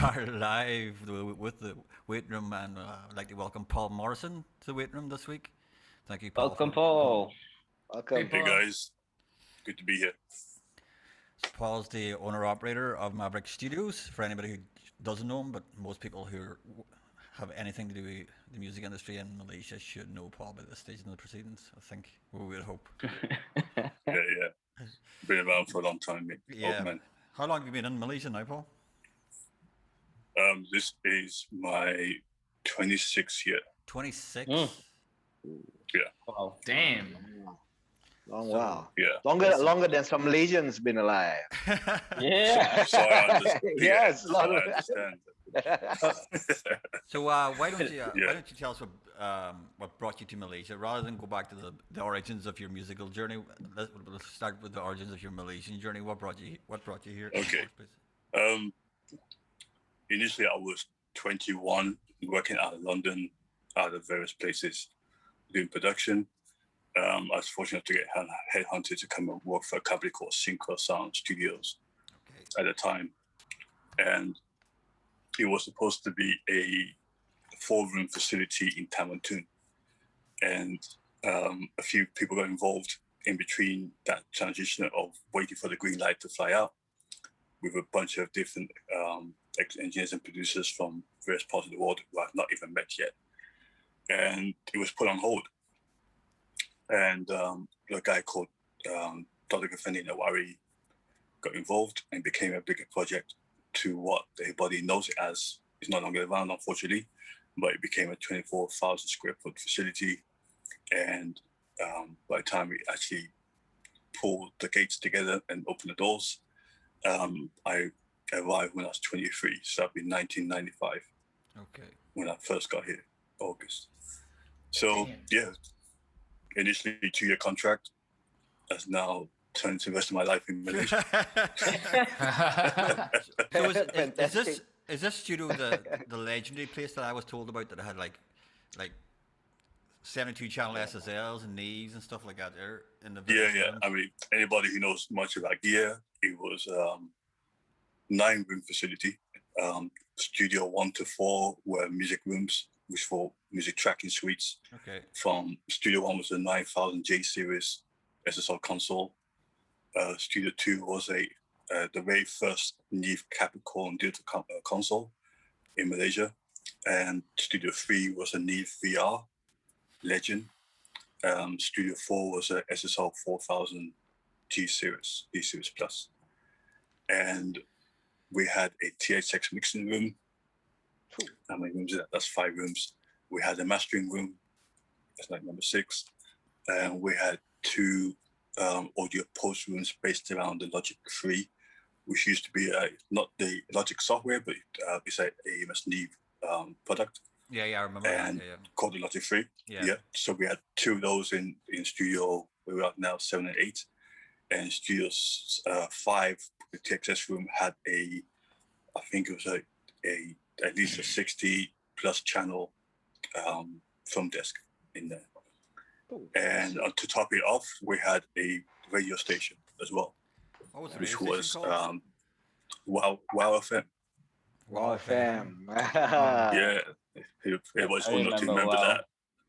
are live with the weight room, and I'd like to welcome Paul Morrison to the weight room this week. Thank you, Paul, Welcome, for coming. Paul. Hey, Welcome. Hey Paul. guys, good to be here. Paul's the owner operator of Maveriq Studios. For anybody who doesn't know him, but most people have anything to do with the music industry in Malaysia should know Paul by this stage in the proceedings. I think we would hope. Yeah. Been around for a long time, mate. Old Yeah. man. How long have you been in Malaysia now, Paul? This is my 26th year. 26. Yeah, Wow. Damn. So- Long while. yeah. Longer than some Malaysians been alive. Yeah. So I understand. Yes, so I long- understand. So why don't you Yeah. why don't you tell us what brought you to Malaysia rather than go back to the origins of your musical journey? Let's start with the origins of your Malaysian journey. What brought you here? in the Okay. first place? um, Initially, I was 21, working out of London, out of various places, doing production. I was fortunate to get headhunted to come and work for a company called Synchro Sound Studios Okay. at the time, and it was supposed to be a 4-room facility in Tamantoon, and a few people got involved in between that transition of waiting for the green light to fly out, with a bunch of different engineers and producers from various parts of the world who I've not even met yet, and it was put on hold. And a guy called Dr. Gafendi Nawari got involved and became a bigger project to what everybody knows it as. It's no longer around, unfortunately, but it became a 24,000 square foot facility. And by the time we actually pulled the gates together and opened the doors, I arrived when I was 23. So that'd be 1995 Okay. when I first got here, August. So, Damn. yeah, initially 2-year contract has now turned into the rest of my life in Malaysia. So is Fantastic. this studio the legendary place that I was told about that had like 72 channel SSLs and Neves and stuff like that there in the Yeah. rooms? I mean, anybody who knows much about gear, it was 9-room facility. Studio 1 to 4 were music rooms, which for music tracking suites. Okay. From Studio 1 was a 9000J series SSL console. Studio 2 was the very first Neve Capricorn digital console in Malaysia. And Studio 3 was a Neve VR Legend. Studio 4 was a SSL 4000 G series, D series plus. And we had a THX mixing room. How many rooms is that? That's 5 rooms. We had a mastering room. That's like number 6. And we had 2 audio post rooms based around the Logic 3, which used to be not the Logic software, but it's a AMS Neve product. Yeah, I remember And that. called the Logic 3. Yeah. So we had 2 of those in studio where we are now 7 and 8. And studio 5, the TXS room had I think it was at least a 60 plus channel film desk in there. And to top it off, we had a radio station as well, What was the which radio was station called? Wow FM. Wow, fam. Yeah, everybody's I old enough to remember remember Wow. that.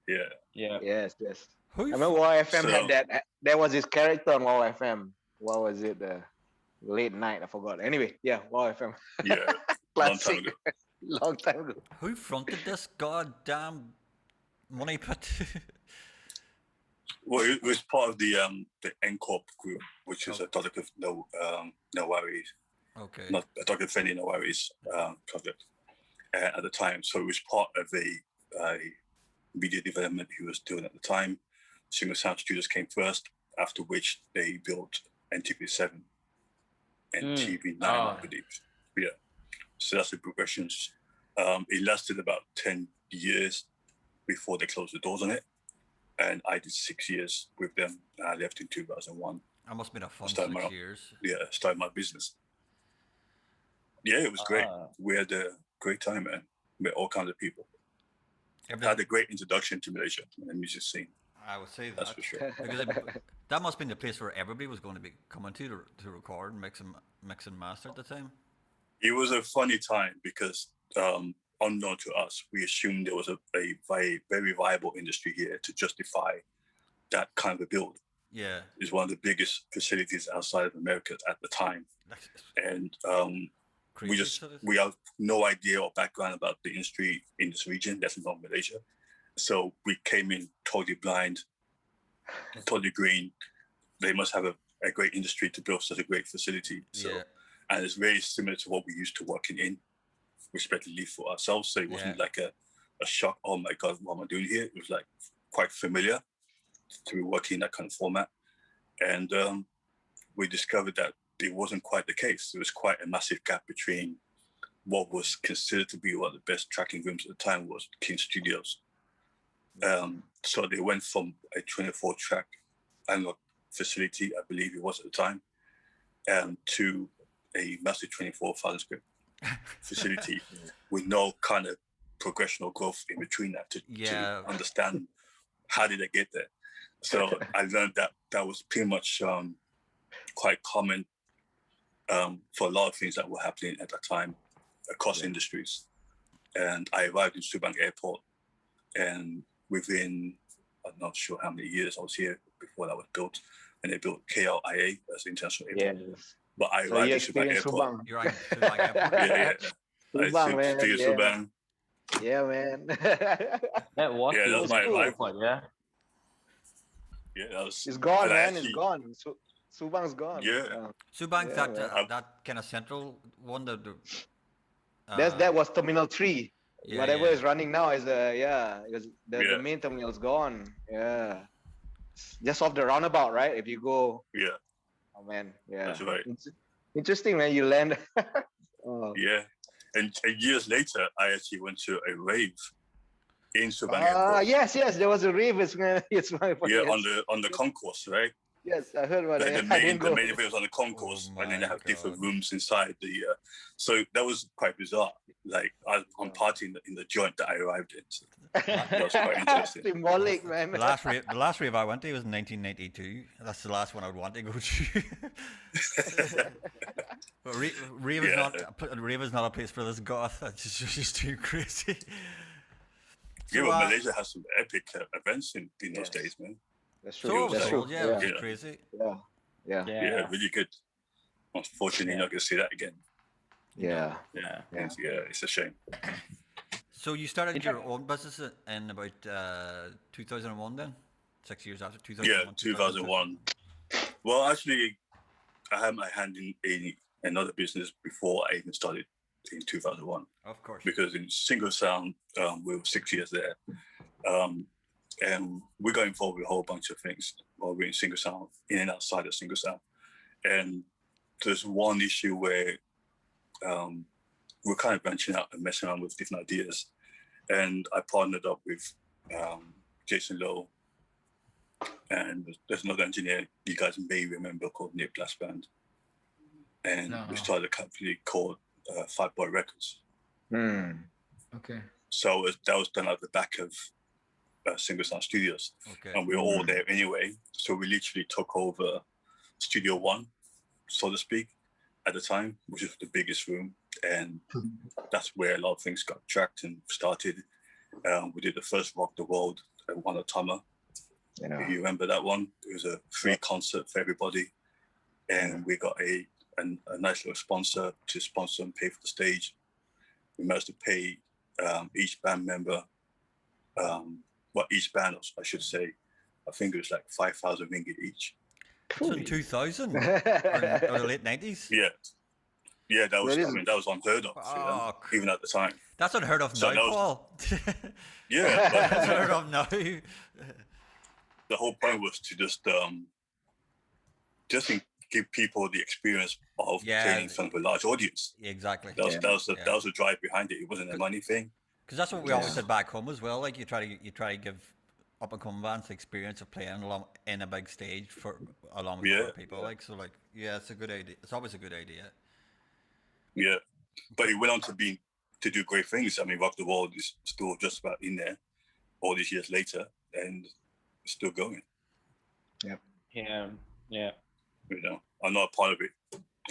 Yeah. Yeah. Yes. Who I you remember Wow FM So- had that. There was this character on Wow FM. What was it? Late night. I forgot. Anyway, yeah, Wow FM. Yeah, long time Classic. ago. Long time ago. Who fronted this goddamn money pit? Well, it was part of the NCORP group, which is Oh. a Dr. Nawari, Okay. not Dr. Fendi Nawari's project at the time. So it was part of a media development he was doing at the time. Singer Sound Studios came first, after which they built NTV7 and TV9, I Oh. believe. Yeah. So that's the progressions. It lasted about 10 years before they closed the doors on it. And I did 6 years with them. I left in 2001. That must have been a fun Started 6 my- years. Yeah, started my business. Yeah, it was great. Ah. We had a great time, man. Met all kinds of people. Everything- Had a great introduction to Malaysia and the music scene. I would say That's that. for sure. Because that must have been the place where everybody was going to be coming to record and mix and master at the time. It was a funny time because unknown to us, we assumed there was a very, very viable industry here to justify that kind of a build. Yeah. It's one of the biggest facilities outside of America at the time. That's And crazy. we have no idea or background about the industry in this region, that's not Malaysia. So we came in totally blind, totally green. They must have a great industry to build such a great facility. So, Yeah. and it's very similar to what we used to working in, respectively for ourselves. So it wasn't like a shock. Oh my God, what am I doing here? It was like quite familiar through working in that kind of format. And we discovered that it wasn't quite the case. There was quite a massive gap between what was considered to be one of the best tracking rooms at the time was King Studios. So they went from a 24-track analog facility, I believe it was at the time, to a massive 24,000 square facility with no kind of progression or growth in between that to understand how did they get there. So I learned that was pretty much quite common for a lot of things that were happening at that time across industries. And I arrived in Subang Airport, and within, I'm not sure how many years I was here before that was built, and they built KLIA as the international airport. Yeah. But I So arrived you in Subang experienced Airport. Subang. You're right. Subang Airport. Yeah. Subang, man. Subang. Yeah, man. That was Yeah, the that was my life. airport, yeah. Yeah, that was. It's gone, man. Actually, it's gone. Subang's gone. Yeah. Subang's Yeah, that kind of central one. That was Terminal 3. Yeah, Whatever yeah. is running now is because the main terminal is gone. Yeah. Just off the roundabout, right? If you go. Yeah. Oh man, yeah. That's right. Interesting, man. You land. Oh. Yeah. And years later, I actually went to a rave in Subang Airport. Yes. There was a rave. It's my Yeah, on the concourse, right? Yes, I heard about it. The main event was on the concourse, Oh and then they have my different God. rooms inside the. So that was quite bizarre. Like I'm partying in the joint that I arrived in. So that was quite interesting. Symbolic, man. The last rave I went to was in 1992. That's the last one I would want to go to. But rave is not a place for this goth. That's just too crazy. Yeah, but Malaysia has some epic events in those days, man. That's true. So That's true. yeah, it was crazy. Yeah. Really good. Unfortunately, not gonna see that again. Yeah. It's a shame. So you started your own business in about 2001 then? 6 years after 2001? Yeah, 2001. Well, actually, I had my hand in another business before I even started in 2001. Of course. Because in single sound, we were 6 years there. And we got involved with a whole bunch of things while we're in single sound, in and outside of single sound. And there's one issue where we're kind of branching out and messing around with different ideas. And I partnered up with Jason Lowe, and there's another engineer you guys may remember called Nick Glassband. And we started a company called Fat Boy Records. Okay. So that was done at the back of Single Sound Studios. Okay. And we were all there anyway. So we literally took over Studio One, so to speak, at the time, which was the biggest room. And that's where a lot of things got tracked and started. We did the first Rock the World at One Otama. If you remember that one, it was a free concert for everybody. And we got a nice little sponsor to sponsor and pay for the stage. We managed to pay each band member, each band, I should say, I think it was like 5,000 ringgit each. So in 2000 or the late 90s? Yeah, that was unheard of, even at the time. That's unheard of now, Paul. Yeah, that's unheard of now. The whole point was to just give people the experience of playing in front of a large audience. Exactly. That was the drive behind it. It wasn't a money thing. Because that's what we always said back home as well. Like you try to give up and coming bands the experience of playing along in a big stage along with other people. Like so, like it's a good idea. It's always a good idea. Yeah, but it went on to do great things. I mean, Rock the World is still just about in there all these years later, and it's still going. Yeah. You know, I'm not a part of it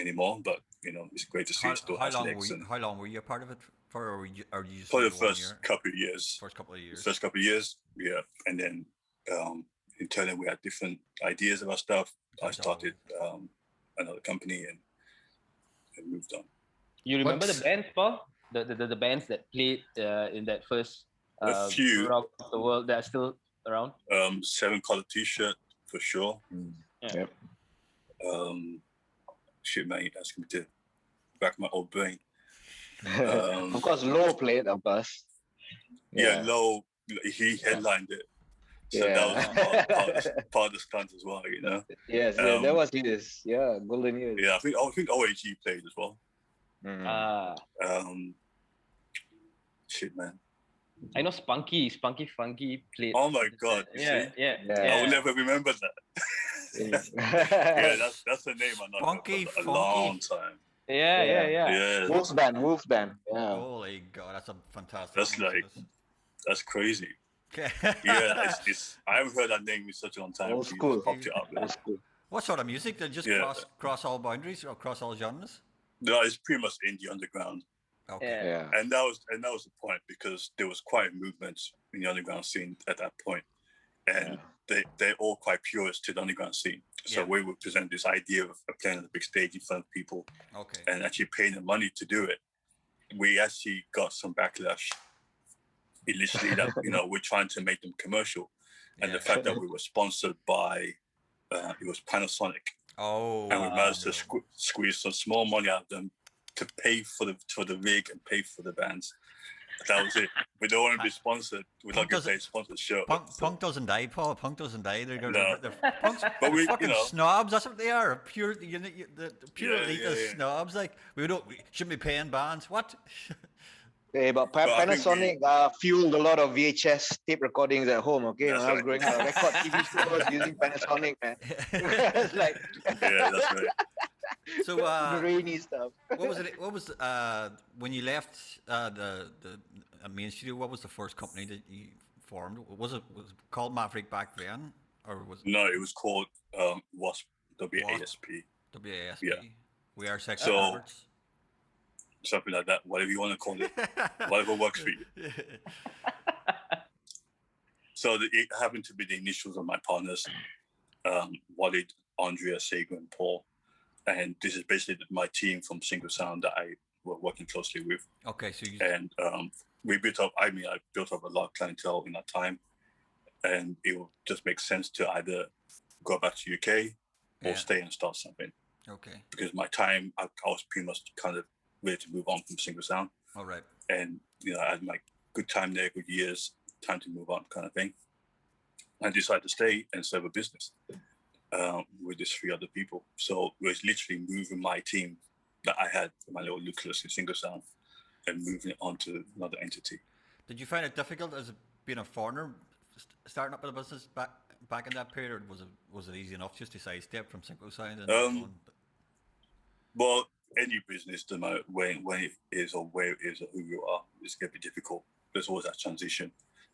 anymore, but it's great to see it still has legs. And how long were you a part of it for, or you just for the started 1 first year? couple of years. First couple of years. First couple of years, yeah. And then in turn, we had different ideas about stuff. I started another company and moved on. You remember What's- the bands, Paul? The bands that played in that first A few. around the world that are still around? 7 Color T-shirt for sure. Yeah. Yep. Shit, man, you're asking me to back my old brain. Of course, Low played, of course. Yeah, Low, he headlined it. So that was part of the stunt as well, Yes, yeah, that was his. Yeah, golden years. Yeah, I think OAG played as well. Shit, man. I know Spunky Funky played. Oh my God! You see? Yeah. I will never remember that. Yeah, that's the name I know Spunky for a Funky. long time. Yeah. Yeah, Wolf Band. Yeah. Holy God, that's a fantastic. That's name, like- that's crazy. Okay. Yeah, it's I haven't heard that name in such a long time. Old You school. popped it up. Old school. What sort of music? They just Yeah. cross all boundaries or cross all genres? No, it's pretty much indie underground, Okay. Yeah. and that was the point because there was quite a movement in the underground scene at that point, and they're all quite purist to the underground scene. So Yeah. we would present this idea of playing on the big stage in front of people Okay. and actually paying them money to do it. We actually got some backlash initially that we're trying to make them commercial, and the fact that we were sponsored by it was Panasonic, Oh. and we managed to squeeze some small money out of them to pay for the rig and pay for the bands. That was it. We don't want to be sponsored. We're not going to pay sponsored show. Punk doesn't die, Paul. Punk doesn't die. They're No. punks, But we, fucking snobs. That's what they are. Pure, the pure Yeah, elitist yeah. snobs. Like we shouldn't be paying bands. What? Hey, but I think Panasonic fueled a lot of VHS tape recordings at home. Okay, That's when I was right. growing up, record TV shows using Panasonic, man. It's like Yeah, that's right. So grainy stuff. what was it? What was when you left the main studio? What was the first company that you formed? Was it called Maveriq back then, or was it No, it was called WASP, WASP, WASP? Yeah. We are sex So- perverts. something like that. Whatever you want to call it, whatever works for you. So it happened to be the initials of my partners, Walid, Andrea, Sega, and Paul. And this is basically my team from Single Sound that I were working closely with. Okay, so you And we built up, I built up a lot of clientele in that time. And it would just make sense to either go back to UK or stay and start something. Okay, Because my time, I was pretty much kind of ready to move on from Single Sound. all right. And, I had my good time there, good years, time to move on kind of thing. I decided to stay and serve a business with these 3 other people. So it was literally moving my team that I had, my little nucleus in Single Sound, and moving it on to another entity. Did you find it difficult as being a foreigner starting up a business back in that period, or was it easy enough just to sidestep from Single Sound and on? Well, any business, no matter when it is or where it is or who you are, it's going to be difficult. There's always that transition.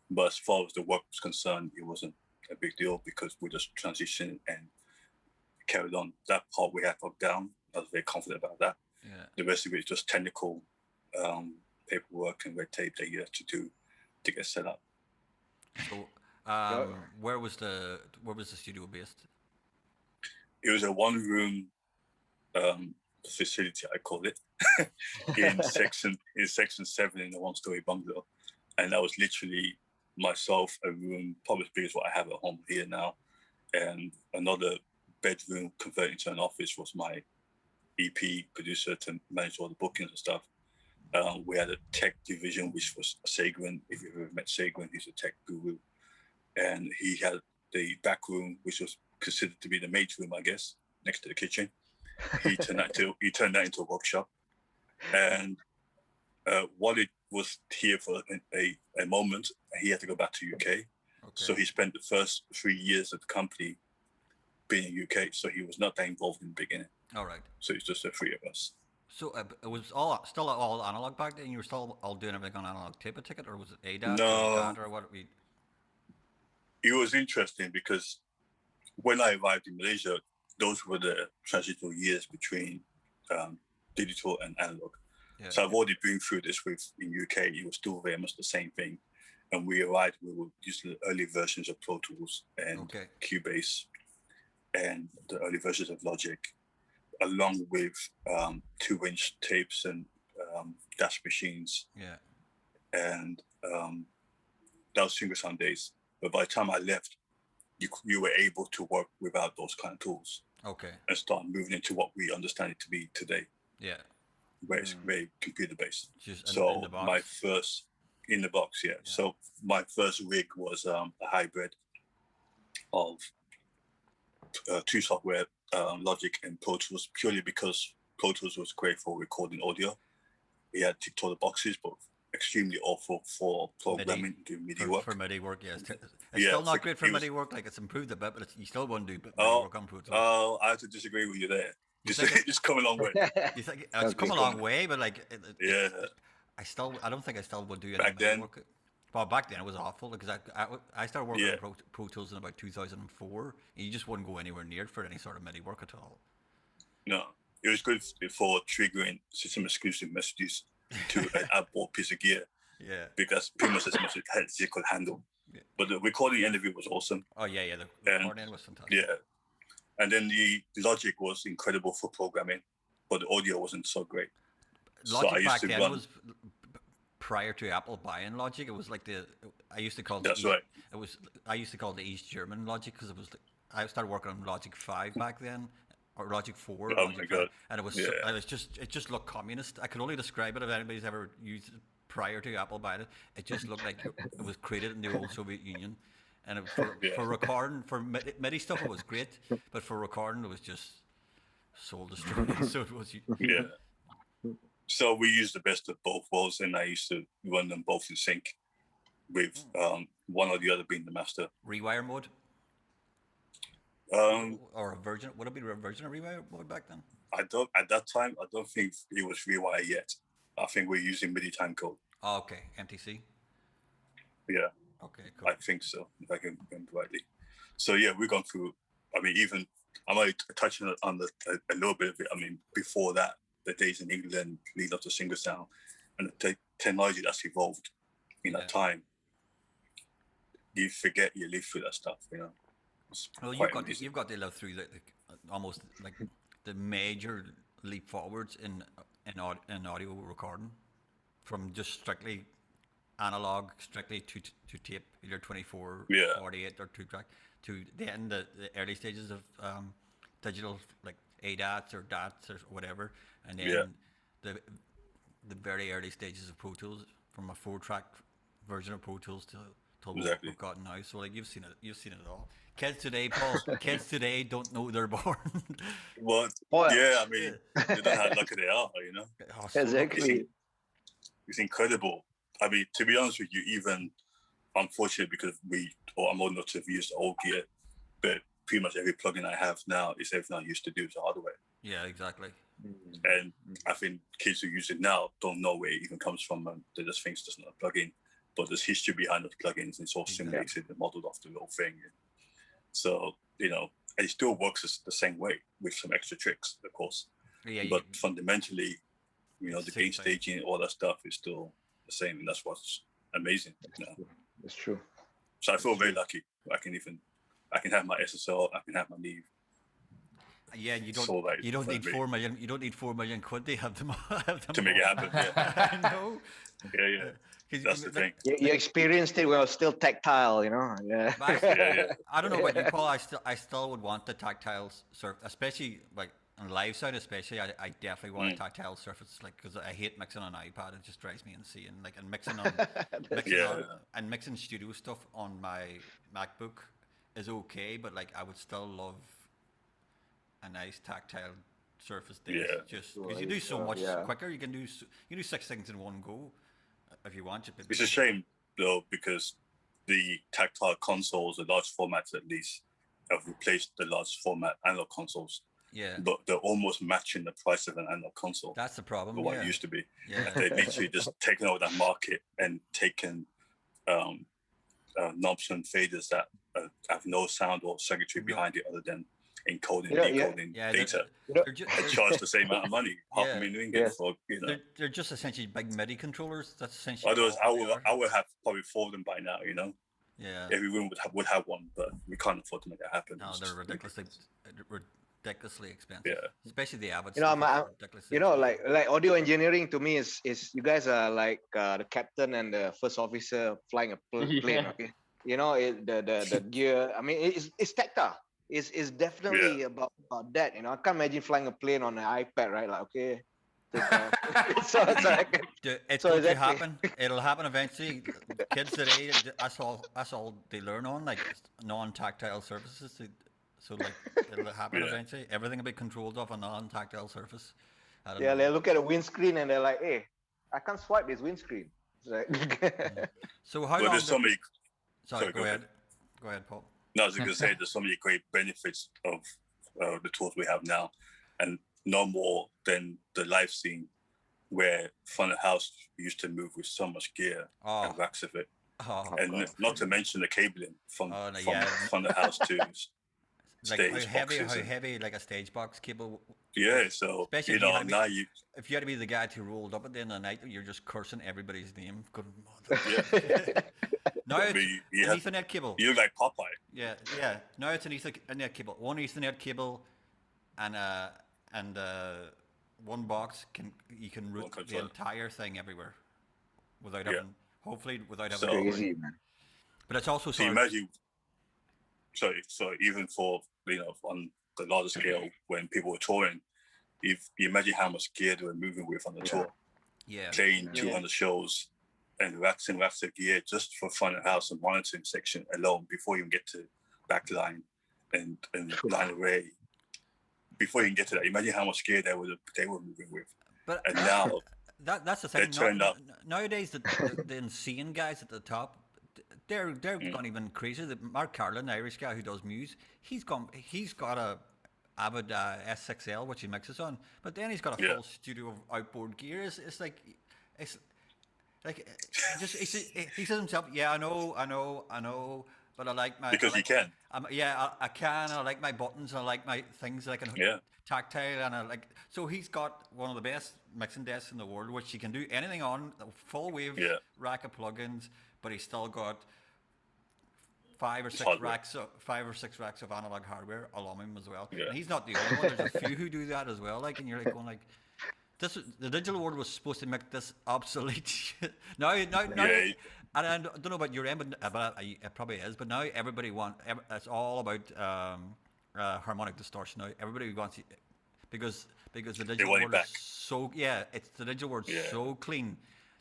But as far as the work was concerned, it wasn't a big deal because we just transitioned and carried on. That part we had locked down. I was very confident about that. Yeah. The rest of it is just technical paperwork and red tape that you have to do to get set up. So, where was the studio based? It was a 1-room facility, I call it, in section 7 in a 1-story bungalow, and that was literally myself, a room probably as big as what I have at home here now, and another bedroom converted into an office was my EP producer to manage all the bookings and stuff. We had a tech division, which was Sagrin. If you've ever met Sagrin, he's a tech guru. And he had the back room, which was considered to be the maid's room, I guess, next to the kitchen. He turned that into a workshop. And Walid was here for a moment. He had to go back to UK. Okay. So he spent the first 3 years of the company being in UK. So he was not that involved in the beginning. All right. So it's just the 3 of us. So it was still all analog back then. You were still all doing everything on analog tape a ticket, or was it ADAT No. or DAT or what? It was interesting because when I arrived in Malaysia, those were the transitional years between digital and analog. Yeah. So I've already been through this in UK. It was still very much the same thing. And we arrived, we were using the early versions of Pro Tools and Cubase and the early versions of Logic, along with 2-inch tapes and dash machines. Yeah. And that was single sound days. But by the time I left, you were able to work without those kind of tools. Okay. And start moving into what we understand it to be today. Yeah. Where it's very computer based. Just so in the box. my first in the box, yeah. So my first rig was a hybrid of two software, Logic and Pro Tools, purely because Pro Tools was great for recording audio. It had ticked all the boxes, but extremely awful for programming, doing MIDI work. For MIDI work, yes. It's still not great for MIDI work. Like, it's improved a bit, but you still won't do MIDI work on Pro Tools. Oh, I have to disagree with you there. It's come a long way. You think it's come a long way, but like, I don't think I still would do any back MIDI then. work. Well, back then it was awful because I started working on Pro Tools in about 2004, and you just wouldn't go anywhere near it for any sort of MIDI work at all. No, it was good for triggering system exclusive messages to an outboard piece of gear. Yeah, because pretty much as much as it could handle. Yeah. But the recording end of it was awesome. Oh yeah, the recording end was fantastic. Yeah, and then the Logic was incredible for programming, but the audio wasn't so great. Logic back then was prior to Apple buying Logic. It was like I used to call it the East German Logic because it was. I started working on Logic 5 back then, or Logic 4. Oh Logic my God! 5, and it was it just looked communist. I could only describe it if anybody's ever used it prior to Apple buying it. It just looked like it was created in the old Soviet Union, and for recording, for MIDI stuff, it was great, but for recording, it was just soul destroying. So it was. Yeah. So we used the best of both worlds, and I used to run them both in sync, with one or the other being the master. Rewire mode. Or a version? Would it be a version of Rewire mode back then? At that time, I don't think it was Rewire yet. I think we're using MIDI timecode. Oh, okay. MTC? Yeah. Okay, cool. I think so, if I can remember rightly. So yeah, we've gone through, I mean, even, I might touch on a little bit of it. I mean, before that, the days in England lead up to single sound, and the technology that's evolved in that time, you forget you live through that stuff, you know. Well, you've got to live through almost like the major leap forwards in audio recording, from just strictly analog, strictly to tape, either 24, 48 or 2-track, to then the early stages of digital, like ADATs or DATs or whatever, and then the very early stages of Pro Tools, from a 4-track version of Pro Tools to what we've got now. So like you've seen it all. Kids today, Paul. Kids today don't know they're born. Well, yeah, I mean, they don't know how lucky they are, you know. Exactly. It's incredible. I mean, to be honest with you, even unfortunately, because I'm old enough to have used old gear, but pretty much every plugin I have now is everything I used to do is hardware. Yeah, exactly. And I think kids who use it now don't know where it even comes from, and they just think it's just not a plugin. But there's history behind those plugins, and it's all simulated and modeled off the real thing. So, you know, it still works the same way with some extra tricks, of course. Yeah, but fundamentally, you know, the gain staging, all that stuff is still the same, and that's what's amazing. You know? It's true. So I feel very lucky. I can have my SSL, I can have my Neve. Yeah, you don't need 4 million. You don't need 4 million quid to have them to make it happen. Yeah. I know. Yeah. That's the thing. You experienced it when it was still tactile, you know. Yeah. I don't know about you, Paul. I still would want the tactile surface, especially like on live sound. Especially, I definitely want a tactile surface, like, because I hate mixing on iPad. It just drives me insane. Like, and mixing studio stuff on my MacBook is okay, but like I would still love a nice tactile surface there. Just because you do so much quicker. You can do 6 things in one go. If you want to. It's a shame though, because the tactile consoles, the large formats at least, have replaced the large format analog consoles. Yeah. But they're almost matching the price of an analog console. That's the problem. For what it used to be. Yeah. They've literally just taken over that market and taken knobs and faders that have no sound or circuitry behind it other than encoding, Yeah, yeah. decoding Yeah, data. You know, And charge the same amount of money, half Yeah. a million ringgit Yes. for, you know. they're just essentially big MIDI controllers. That's essentially Otherwise, all they are. I would have probably 4 of them by now, you know. Yeah. Every room would have one, but we can't afford to make that happen. No, It's they're just ridiculously expensive. Yeah. Especially the Avid You know, stuff. I'm- is ridiculously you know, expensive. like audio engineering to me is you guys are like the captain and the first officer flying a plane. Yeah. Okay, you know the gear. I mean, it's tactile. It's definitely about that. You know, I can't imagine flying a plane on an iPad, right? Like, okay, take off. so I can, It's so going to exactly. happen. It'll happen eventually. Kids today, that's all they learn on, like non-tactile surfaces. So like it'll happen Yeah. eventually. Everything will be controlled off a non-tactile surface. I don't Yeah, they know. look at the windscreen and they're like, "Hey, I can't swipe this windscreen." It's like, So how But long? there's so many. Sorry, Sorry, go go ahead. Go ahead, Paul. No, I was going to say there's so many great benefits of the tools we have now, and no more than the live scene where front of house used to move with so much gear Oh, and racks of it, oh, and God. not to mention the cabling from Oh, no, from yeah. front of house to like stage boxes. how And, heavy like a stage box cable. yeah, so Especially you if you know had to be, now you if you had to be the guy who rolled up at the end of the night, you're just cursing everybody's name. Good yeah, Now I it's mean, you an have Ethernet cable. you look like Popeye. Yeah, yeah. Now it's an Ethernet cable. One Ethernet cable, and and one box you can One route the controller. entire thing everywhere without Yeah. having, hopefully without having. So- to worry. Crazy, man. But it's also So you sort of imagine, so even for on the larger scale when people were touring, if you imagine how much gear they were moving with on the tour, yeah. playing Yeah. 200 shows and racks and racks of gear just for front of house and monitoring section alone before you get to backline and line array. Before you can get to that, imagine how much gear they were moving with. But And now that's the they thing. turned up. Nowadays, the insane guys at the top, they're gone even crazier. Mark Carlin, the Irish guy who does Muse, he's got a Avid S6L which he mixes on, but then he's got a Yeah. full studio of outboard gear. It's like just he says himself, yeah, I know, but I like my Because I you like, can. I can. I like my buttons. I like my things that I can Yeah. tactile, and I like. So he's got one of the best mixing desks in the world, which he can do anything on. A full wave Yeah. rack of plugins, but he's still got 5 or 6 hardware. racks, 5 or 6 racks of analog hardware along him as well. Yeah. And he's not the only one. There's a few who do that as well. Like, and you're like going like. The digital world was supposed to make this obsolete. now, Yeah. and I don't know about your end, but it probably is. But now everybody it's all about harmonic distortion. Now everybody wants it because the digital want it world back. is so it's the digital world Yeah. so clean.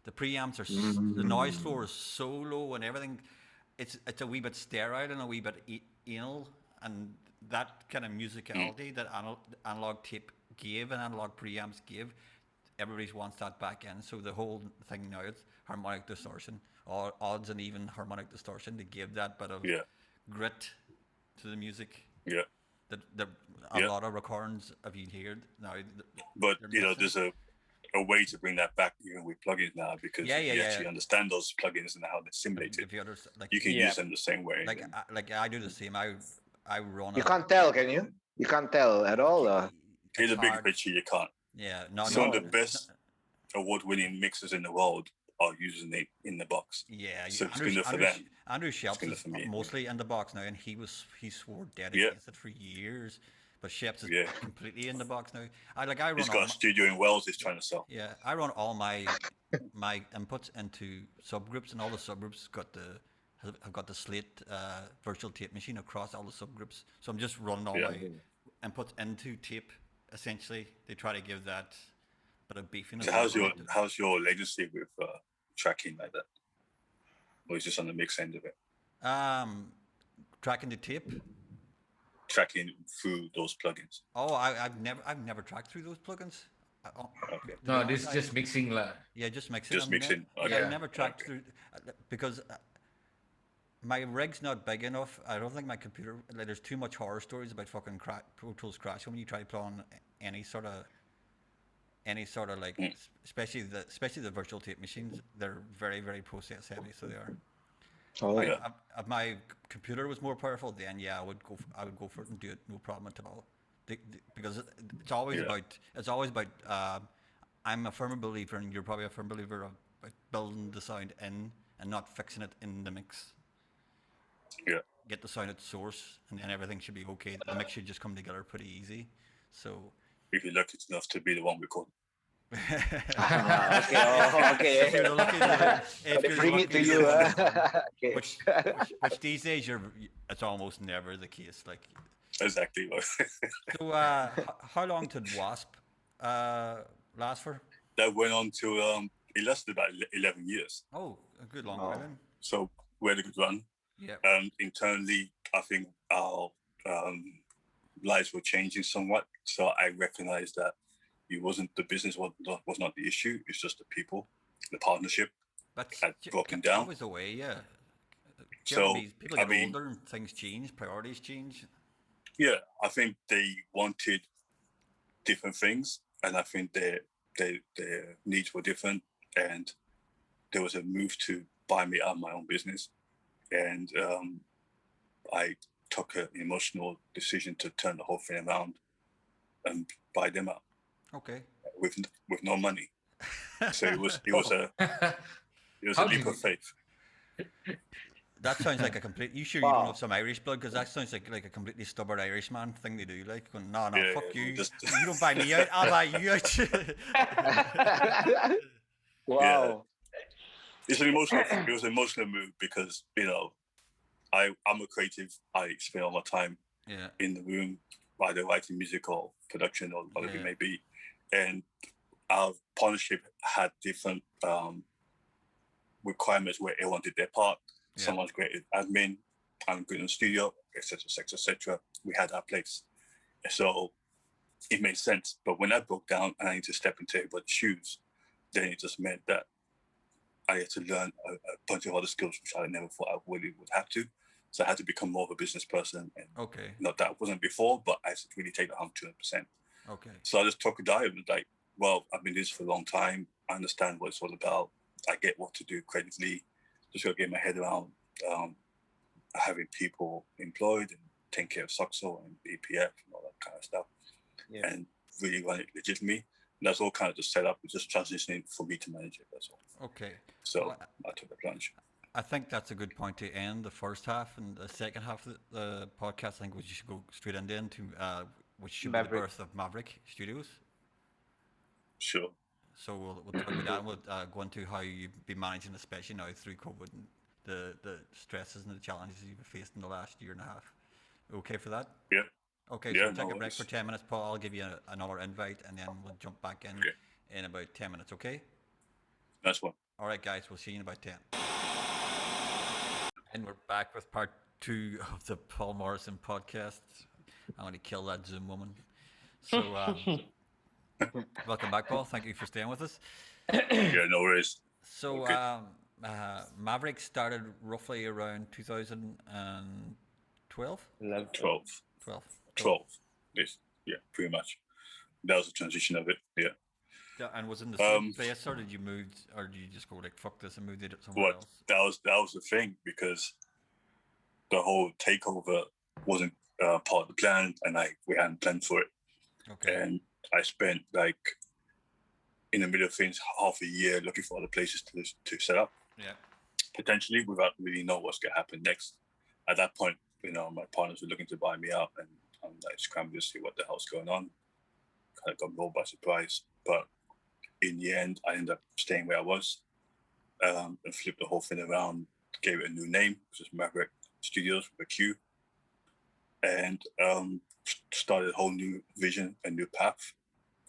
The preamps are the noise floor is so low and everything. It's a wee bit sterile and a wee bit anal, and that kind of musicality that analog tape gave and analog preamps gave, everybody wants that back in. So the whole thing now is harmonic distortion, or odds and even harmonic distortion to give that bit of Yeah. grit to the music. Yeah. That a Yeah. lot of recordings of you heard now. But they're you know, missing. there's a way to bring that back even with plugins now because Yeah, if yeah, you yeah. actually understand those plugins and how they're simulated, If you like, you can Yeah. use them the same way. like I do the same. I run. You can't tell, can you? You can't tell at all. Here's It's a bigger hard. picture you can't. Yeah, no, Some of no. the best award-winning mixers in the world are using it in the box. Yeah, So it's Andrew, good for Andrew, them. Andrew Sheps good is for me. mostly in the box now, and he swore dead Yeah. against it for years. But Sheps is Yeah. completely in the box now. I He's run got a studio in Wales he's trying to sell. I run all my inputs into subgroups, and all the subgroups have got the Slate virtual tape machine across all the subgroups. So I'm just running all Yeah. my inputs into tape. Essentially, they try to give that bit of beefiness. So how's your legacy with tracking like that? Or is just on the mix end of it? Tracking the tape. Tracking through those plugins. Oh, I've never tracked through those plugins. Okay. To be No, honest, this is just mixing lah. yeah, just mixing. Just mixing. Yeah, Okay. I've never tracked Okay. through because my rig's not big enough. I don't think my computer. Like, there's too much horror stories about fucking Pro Tools crashing when you try to put on any sort of like, especially the virtual tape machines. They're very, very process heavy, so they are. Oh, Like, Yeah. if my computer was more powerful, then yeah, I would go for it and do it, no problem at all. Because it's always Yeah. about I'm a firm believer, and you're probably a firm believer of about building the sound in and not fixing it in the mix. Yeah. Get the sound at source, and then everything should be okay. The mix should just come together pretty easy. So If you're lucky enough to be the one recording. okay. Oh, okay. if you're the lucky, if They you're the bring it to lucky you. one, Okay. which these days it's almost never the case. Like, Exactly. so how long did Wasp last for? That went on to it lasted about 11 years. Oh, a good long Oh. while then. So we had a good run. Yeah. Internally, I think our lives were changing somewhat. So I recognized that the business was not the issue. It's just the people, the partnership That's had broken down. always the way, yeah. So, People I get mean- older and things change, priorities change. Yeah, I think they wanted different things, and I think their needs were different, and there was a move to buy me out of my own business, and I took an emotional decision to turn the whole thing around and buy them out Okay. with no money. So it was a How leap did of faith. That sounds like a complete. You sure you don't have some Irish blood? Because that sounds like a completely stubborn Irishman thing they do. Like, going, no, Yeah, fuck you. just- You don't buy me out. I'll buy you out. Wow. It's an emotional. It was an emotional move because I'm a creative. I spend all my time yeah. in the room, either writing music or production or whatever Yeah. it may be. And our partnership had different requirements where they wanted their part. Yeah. Someone's great at admin, I'm good in the studio, etc., etc., etc. We had our place. So it made sense. But when I broke down and I need to step into everybody's shoes, then it just meant that I had to learn a bunch of other skills which I never thought I really would have to. So I had to become more of a business person. And Okay. not that I wasn't before, but I had to really take that home 200%. Okay. So I just took a dive and like, well, I've been doing this for a long time. I understand what it's all about. I get what to do creatively. Just got to get my head around having people employed and taking care of SOXO and EPF and all that kind of stuff. Yeah. And really run it legitimately. And that's all kind of just set up. It's just transitioning for me to manage it. That's all. Okay. So Well, I took the plunge. I think that's a good point to end the first half, and the second half of the podcast, I think we should go straight into which should be the Maveriq. birth of Maveriq Studios. Sure. So we'll talk about that. And we'll go into how you've been managing, especially now through COVID, and the stresses and the challenges you've faced in the last year and a half. Okay for that? Yeah. Okay, Yeah, so we'll take no a break for worries. 10 minutes, Paul. I'll give you another invite, and then we'll jump back in about 10 minutes, okay? Nice one. All right, guys, we'll see you in about 10. And we're back with part 2 of the Paul Morrison podcast. I'm going to kill that Zoom woman. So, welcome back, Paul. Thank you for staying with us. Yeah, no worries. So, Okay. Maveriq started roughly around 2012? 12. 12. 12. Yes. Yeah, pretty much. That was the transition of it. Yeah. Yeah, and was it in the same Um, place, or did you move, or did you just go like fuck this and moved it somewhere But else? that was the thing because the whole takeover wasn't part of the plan, and we hadn't planned for it. Okay. And I spent like in the middle of things half a year looking for other places to set up, Yeah. potentially without really know what's gonna happen next. At that point, my partners were looking to buy me out, and I'm like scrambling to see what the hell's going on. Kind of got rolled by surprise, but in the end, I ended up staying where I was, and flipped the whole thing around, gave it a new name, which is Maveriq Studios with a Q, and started a whole new vision, a new path,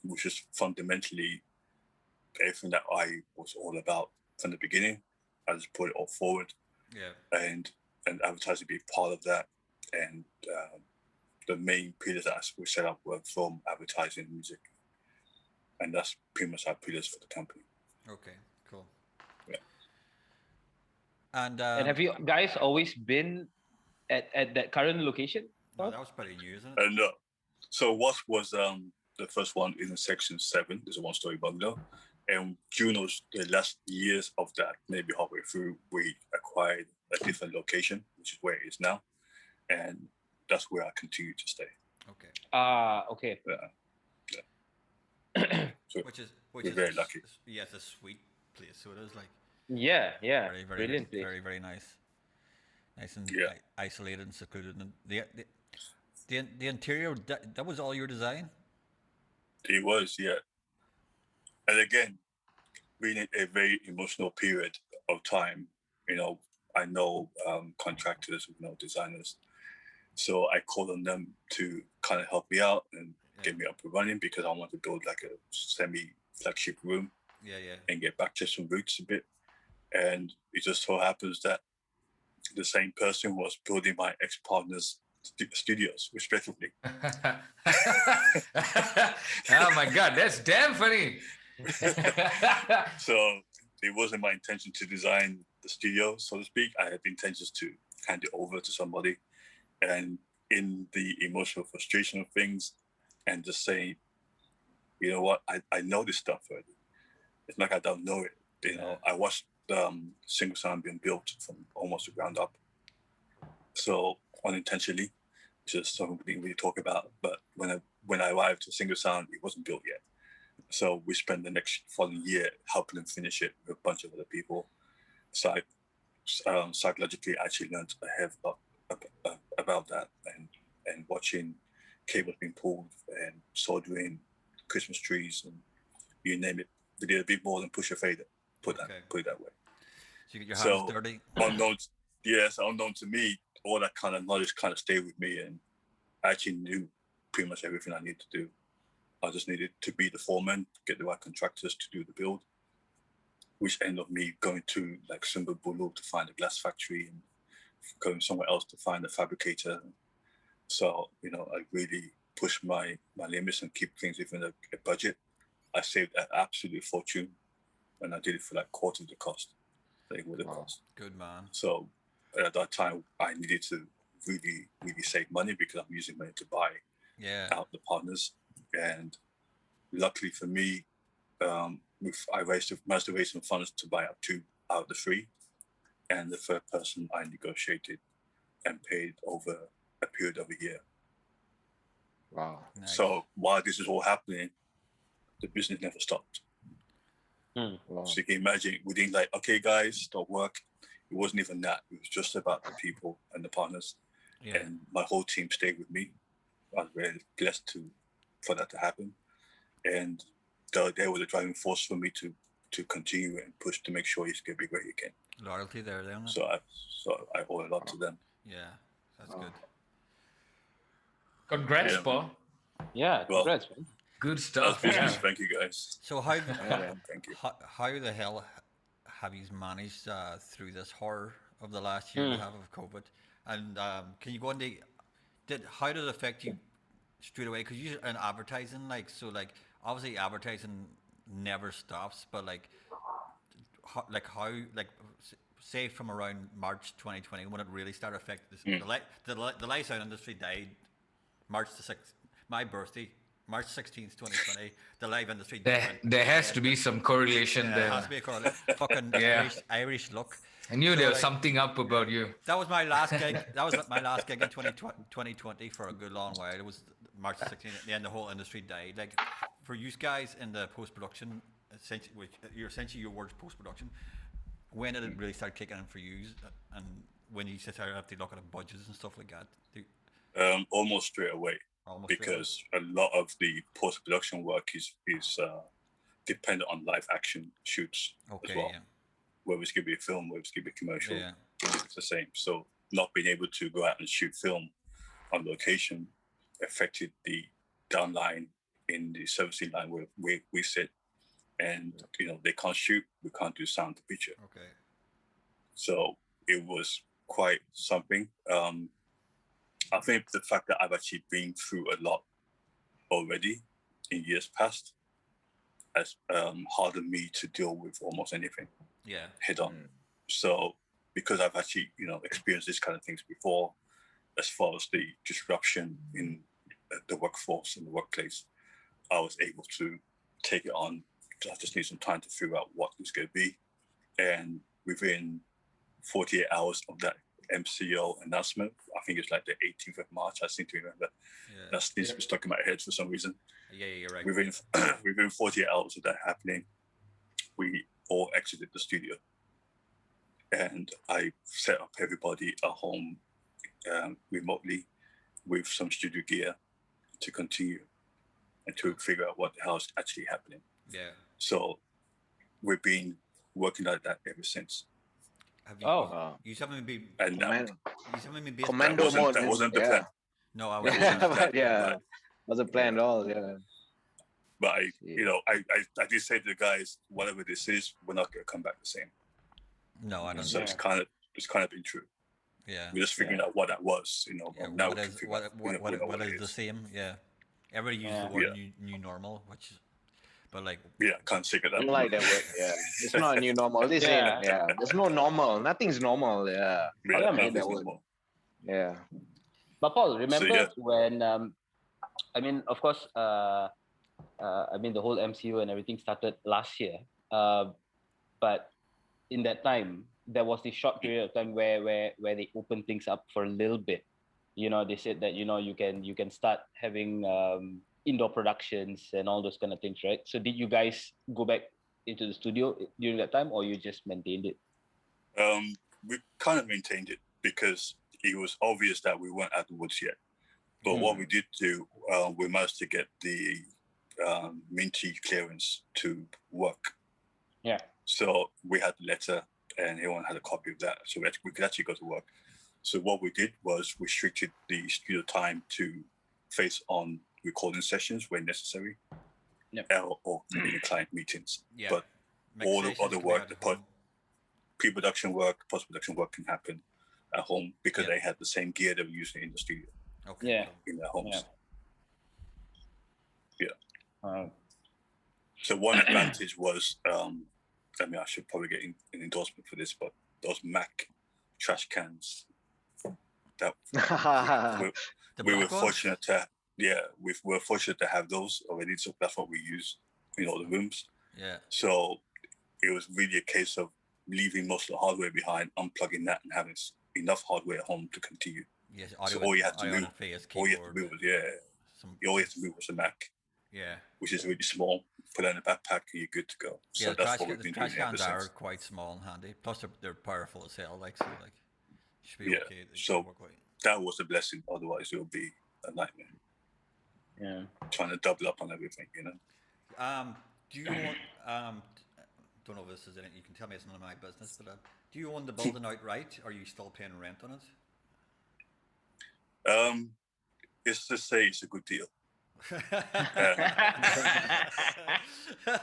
which is fundamentally everything that I was all about from the beginning. I just put it all forward, Yeah. and advertising be part of that, and the main pillars that we set up were film, advertising, music, and that's pretty much our pillars for the company. Okay. Cool. Yeah. And And have you guys always been at that current location? no, that was pretty new, isn't it? And so Wasp was the first one in Section 7. There's a one-story bungalow, And during the last years of that, maybe halfway through, we acquired a different location, which is where it is now, and that's where I continue to stay. Okay. Okay. So Which we're is very lucky. Yeah, it's a sweet place. So it is like Yeah, very, very, brilliant place. very, very nice, nice and Yeah. isolated and secluded. And the interior that was all your design. It was, yeah. And again, being in a very emotional period of time, I know contractors, designers. So I called on them to kind of help me out and get me up and running because I want to build like a semi-flagship room Yeah. and get back to some roots a bit. And it just so happens that the same person was building my ex-partner's studios, respectively. Oh my God, that's damn funny. So it wasn't my intention to design the studio, so to speak. I had the intentions to hand it over to somebody. And in the emotional frustration of things and just saying, you know what, I know this stuff already. It's like I don't know it. I watched Single Sound being built from almost the ground up. So unintentionally, just something we didn't really talk about. But when I arrived to Single Sound, it wasn't built yet. So we spent the next following year helping them finish it with a bunch of other people. So psychologically, I actually learned a heck about that and watching cables being pulled and soldering Christmas trees and you name it. We did a bit more than push a fader. Put it that way. So you get your hands dirty. Unknown to me, all that kind of knowledge kind of stayed with me, and I actually knew pretty much everything I needed to do. I just needed to be the foreman, get the right contractors to do the build, which ended up me going to like Sumberbulu to find a glass factory and going somewhere else to find a fabricator. So, I really pushed my limits and keep things within a budget. I saved an absolute fortune and I did it for like quarter of the cost that it would have cost. Good man. So at that time, I needed to really, really save money because I'm using money to buy out the partners. And luckily for me, I managed to raise some funds to buy out 2 out of the 3. And the third person I negotiated and paid over a period of a year. Wow. Nice. So while this is all happening, the business never stopped. Wow. So you can imagine, we didn't like, okay, guys, stop work. It wasn't even that. It was just about the people and the partners. Yeah. And my whole team stayed with me. I was very blessed for that to happen. And they were the driving force for me to continue and push to make sure he's going to be great again. Loyalty there, then. So I owe a lot to them. Yeah, that's good. Congrats, Paul. Yeah, Well, congrats, man. Good stuff. Business. Thank you, guys. So how Thank you. how the hell have you managed through this horror of the last year we have of COVID? And can you go into how did it affect you straight away? Because you're in advertising, obviously advertising never stops, but say from around March 2020 when it really started affecting this, the light sound industry died March the 6th, my birthday, March 16th, 2020, the live industry died. There has to be some correlation there. There has to be a correlation. Fucking Irish look. I knew there was something up about you. That was my last gig. That was my last gig in 2020 for a good long while. It was March 16th, and the whole industry died. Like, for you guys in the post-production, essentially your work's post-production, when did it really start kicking in for you? And when you started have to look at budgets and stuff like that? Almost straight away. Because a lot of the post-production work is dependent on live action shoots as well. Yeah. Whether it's going to be a film, whether it's going to be commercial, Yeah. it's the same. So not being able to go out and shoot film on location affected the downline in the servicing line where we sit. And, they can't shoot, we can't do sound to picture. Okay. So it was quite something. I think the fact that I've actually been through a lot already in years past has hardened me to deal with almost anything head on. So because I've actually, experienced these kind of things before, as far as the disruption in the workforce and the workplace, I was able to take it on I just need some time to figure out what it's going to be. And within 48 hours of that MCO announcement, I think it's like the 18th of March, I seem to remember. Yeah. That seems to be stuck in my head for some reason. Yeah, you're right. Within 48 hours of that happening, we all exited the studio. And I set up everybody at home remotely with some studio gear to continue and to figure out what the hell is actually happening. Yeah. So we've been working like that ever since. Have you? Oh. You haven't been. And You haven't been based. Commando mode. that wasn't the yeah. plan. No, I Yeah, wasn't. but yeah, but- wasn't planned at all. Yeah. But I did say to the guys, whatever this is, we're not gonna come back the same. No, I don't. So Yeah. it's kind of been true. Yeah. We're just figuring out what that was, Yeah, now what we can is figure out, what is the same? Yeah, everybody uses Yeah. the word Yeah. new normal, which is, but like, yeah, can't figure I that. don't like that word. Yeah, it's not a new normal. This ain't. Yeah. Yeah, there's no normal. Nothing's normal. Yeah, Yeah, Yeah, man. nothing's That word. normal. yeah. But Paul, remember yeah. when I mean, of course, I mean the whole MCU and everything started last year. But in that time, there was this short period of time where they opened things up for a little bit. They said that you can start having indoor productions and all those kind of things, right? So did you guys go back into the studio during that time, or you just maintained it? We kind of maintained it because it was obvious that we weren't at the woods yet. But what we did do, we managed to get the Minty clearance to work. Yeah. So we had the letter and everyone had a copy of that. So we could actually go to work. So what we did was restricted the studio time to face on recording sessions when necessary, Yep. or in the client meetings. yeah. But all the mixations other can be work, at the home. pre-production work, post-production work can happen at home because Yeah. they had the same gear they were using in the studio, Okay. Yeah. cool. in their homes. Uh, So one advantage was, I mean, I should probably get an endorsement for this, but those Mac trash cans, that The we were black ones? fortunate to, we were fortunate to have those already. So that's what we use in all the rooms. Yeah. So it was really a case of leaving most of the hardware behind, unplugging that, and having enough hardware at home to continue. Yes. So all you had to audio move, interface, all you had to keyboard, move was some, all you had to move was a Mac, yeah. which is really small. Put that in a backpack, and you're good to go. So Yeah, that's what we've the been trash doing ever cans are since. quite small and handy. Plus, they're powerful as hell. Like, so, like, should be Yeah, okay. They so- should work well. That was a blessing. Otherwise, it would be a nightmare yeah. trying to double up on everything. Do you want? Don't know if this is anything. You can tell me it's none of my business, but do you own the building outright? Or are you still paying rent on it? It's to say it's a good deal.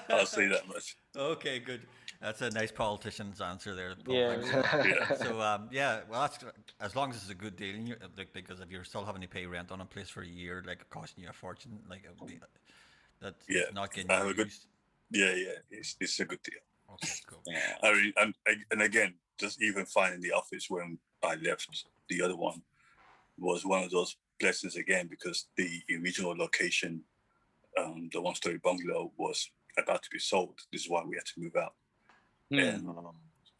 I'll say that much. Okay, good. That's a nice politician's answer there. Paul. Yeah. Thanks. Yeah. So well, that's as long as it's a good deal, and because if you're still having to pay rent on a place for a year, like costing you a fortune, like it would be that's Yeah, not getting I have a good- used. Yeah, it's a good deal. Okay, cool. Yeah. I mean, and again, just even finding the office when I left the other one was one of those blessings again, because the original location, the one-story bungalow, was about to be sold. This is why we had to move out. And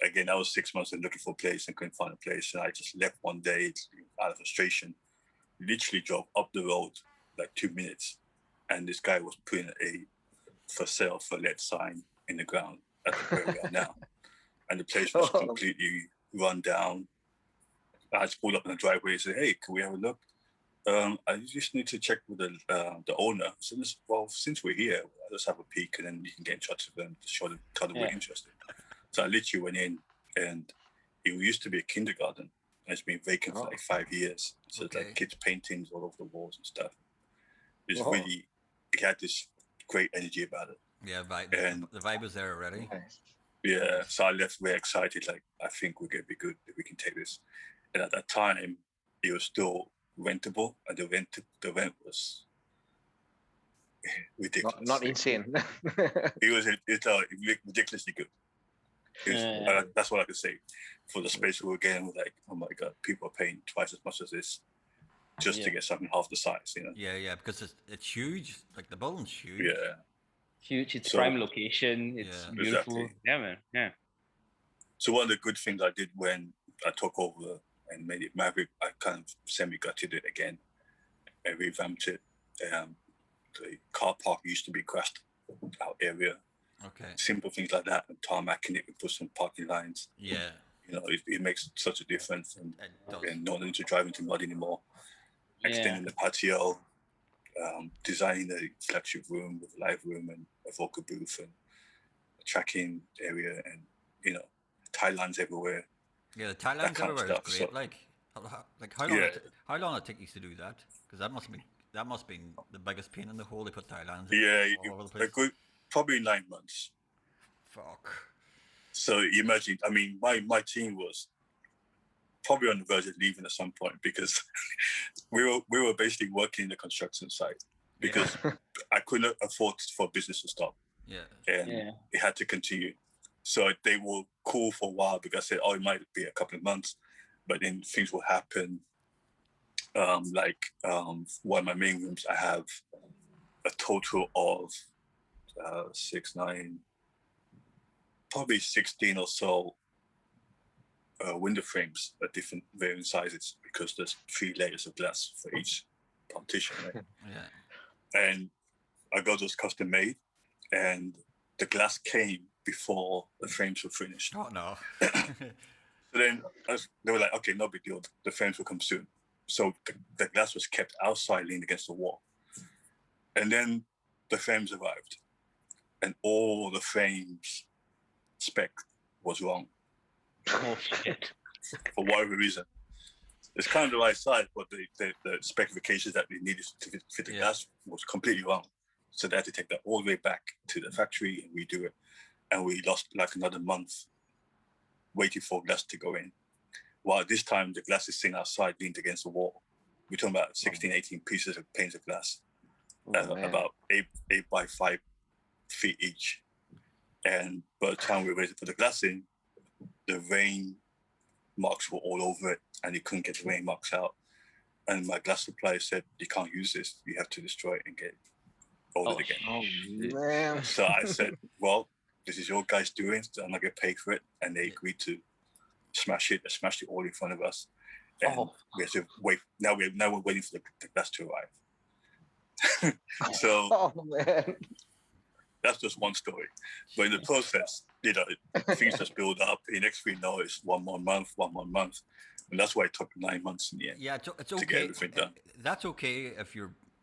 again, I was 6 months in looking for a place and couldn't find a place. And I just left one day out of frustration, literally drove up the road like 2 minutes. And this guy was putting a for sale for let sign in the ground at where we are now. And the place was completely run down. I just pulled up in the driveway and said, "Hey, can we have a look?" I just need to check with the owner. So well, since we're here, I'll just have a peek, and then you can get in touch with them to tell them we're Yeah. interested. So I literally went in, and it used to be a kindergarten, and it's been vacant for like 5 years. So it's Okay. like kids' paintings all over the walls and stuff. It's Oh. really, it had this great energy about it. Yeah, And- the vibe was there already. Nice. Yeah, so I left very excited. Like, I think we're gonna be good if we can take this. And at that time, it was still rentable, and the rent was ridiculous. Not insane. It's ridiculously good. That's what I could say. For the space we were getting, we're like, oh my god, people are paying twice as much as this just to Yeah. get something half the size. Yeah, because it's huge. Like the building's huge. Yeah. Huge. It's So- prime location. It's Yeah. beautiful. Exactly. Yeah, man. Yeah. So one of the good things I did when I took over and made it Maverick, I kind of semi-gutted it again and revamped it. The car park used to be grassed out area. Okay. Simple things like that, and tarmacking it, we put some parking lines. Yeah. You know, it makes such a difference, and It does. not need to drive into mud anymore. Yeah. Extending the patio, designing the flagship room with a live room and a vocal booth and a tracking area, and tie lines everywhere. Yeah, the Thailand's kind of everywhere is stuff, great. so- Like how long? Yeah. How long it take you to do that? Because that must be the biggest pain in the hole. They put Thailand's Yeah, all over the a place. good probably 9 months. Fuck. So you imagine, I mean, my team was probably on the verge of leaving at some point because we were basically working in the construction site because I couldn't afford for business to stop, Yeah. and Yeah. it had to continue. So they were cool for a while because I said, oh, it might be a couple of months, but then things will happen. One of my main rooms, I have a total of 6, 9, probably 16 or so window frames at different varying sizes because there's 3 layers of glass for each partition, right? Yeah. And I got those custom made, and the glass came before the frames were finished. Oh no. So then they were like, okay, no big deal. The frames will come soon. So the glass was kept outside, leaned against the wall. And then the frames arrived, and all the frames spec was wrong Oh shit. for whatever reason. It's kind of the right size, but the specifications that they needed to fit the glass was completely wrong. So they had to take that all the way back to the factory and redo it. And we lost like another month waiting for glass to go in. While this time the glass is sitting outside, leaned against the wall. We're talking about 16, 18 pieces of panes of glass, Man. about 8 by 5 feet each. And by the time we were ready to put the glass in, the rain marks were all over it, and you couldn't get the rain marks out. And my glass supplier said, you can't use this. You have to destroy it and get it ordered again. Oh shit. man. So I said, well, this is your guys' doing, so I'm not going to pay for it. And they agreed to smash it. They smashed it all in front of us. And we had to wait. Now we're waiting for the glass to arrive. So Oh man. that's just one story. But in the process, things just build up. The next thing you know, it's one more month. And that's why it took 9 months in the end. Yeah, it's to get okay. everything done. That's okay if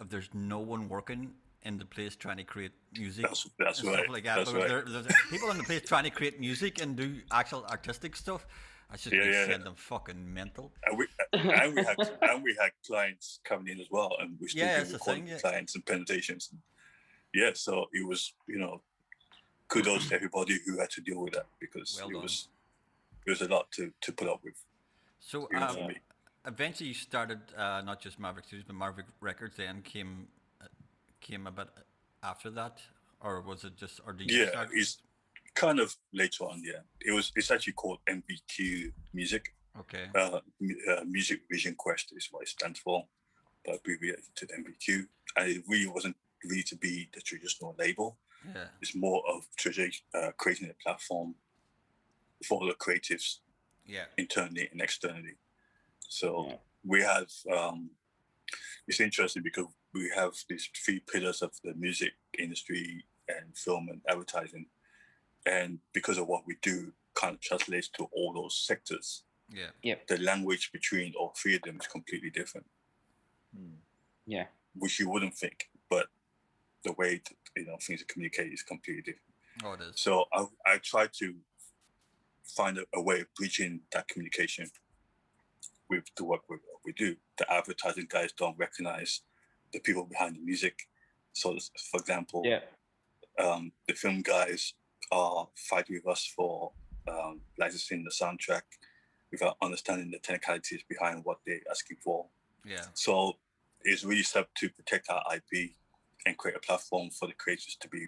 there's no one working in the place trying to create music That's and right. stuff like that. That's But if right. there's people in the place trying to create music and do actual artistic stuff, I should send them fucking mental. And we had clients coming in as well, and we still Yeah, do it's the recording thing, yeah. clients and presentations. Yeah, so it was kudos to everybody who had to deal with that because Well it done. was a lot to put up with. So Even for me. eventually you started not just Maverick Studios, but Maverick Records then came a bit after that, or was it just, or did you Yeah, start? it's kind of later on. Yeah, it's actually called MVQ Music. Okay. Music Vision Quest is what it stands for, but abbreviated to MVQ. And it really wasn't really to be the traditional label. Yeah. It's more of creating a platform for the creatives Yeah. internally and externally. So we have, it's interesting because we have these 3 pillars of the music industry and film and advertising. And because of what we do, kind of translates to all those sectors. Yeah. The language between all 3 of them is completely different, Yeah. which you wouldn't think, but the way things are communicated is completely different. Oh, it is. So I try to find a way of bridging that communication with the work we do. The advertising guys don't recognize the people behind the music. So, for example, the film guys are fighting with us for licensing the soundtrack without understanding the technicalities behind what they're asking for. Yeah. So it's really set up to protect our IP and create a platform for the creators to be